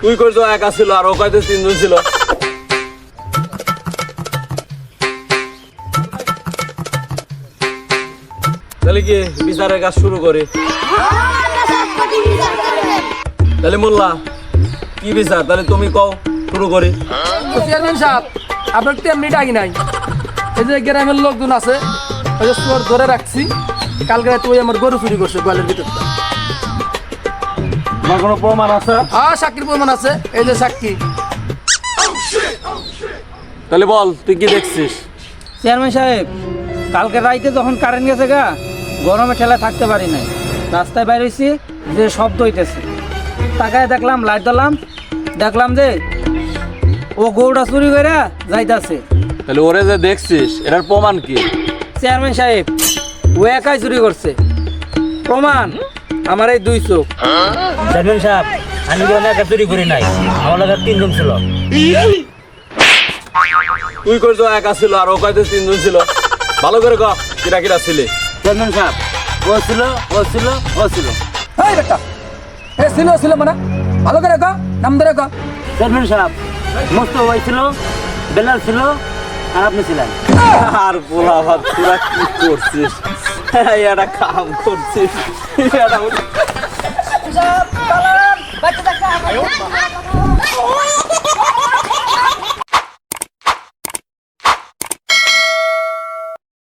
তুই করছো একা ছিল আর ও কয়তে তিনজন ছিল। তাহলে কি বিচারের কাজ শুরু করি? তাহলে মোল্লা কি বিচার, তাহলে তুমি কও, শুরু করি। চেয়ারম্যান সাহেব, আপনার তো এমনি ডাকি নাই। এই যে গ্রামের লোকজন আছে, ওই যে চোর ধরে রাখছি। কালকে রাতে ওই আমার গরু চুরি করছে গোয়ালের ভিতরটা। তোমার কোনো প্রমাণ আছে? হ্যাঁ, সাক্ষীর প্রমাণ আছে, এই যে সাক্ষী। তাহলে বল তুই কি দেখছিস? চেয়ারম্যান সাহেব, কালকে রাইতে যখন কারেন্ট গেছে গা, গরমে ঠেলা থাকতে পারি নাই। রাস্তায় বাইর হয়েছি, যে শব্দ হইতেছে, তাকায় দেখলাম, লাইট দিলাম, দেখলাম যে ও গরুটা চুরি করে যাইতেছে। তাহলে ওরে যে দেখছিস এটার প্রমাণ কি? চেয়ারম্যান সাহেব, ও একাই চুরি করছে। প্রমাণ আমার এই দুই চোখ। চেয়ারম্যান সাহেব, আমি কোনো একা চুরি করি নাই, আমার লাগে তিনজন ছিল। তুই করছো একা ছিল আর ও কয়তে তিনজন ছিল। ভালো করে ক, কিরা কিরা ছিলে? চেয়ারম্যান সাহেব, ও ছিল, ও ছিল, ও ছিল। এই বেটা, এ ছিল মানে ভালো করে ক, নাম ধরে ক। চেয়ারম্যান সাহেব, মোস্তফা ভাই ছিল, বেলাল ছিল, আর আপনি ছিলেন। আর বলা ভাব, তোরা কি করছিস? এটা কাম করছিস, এটা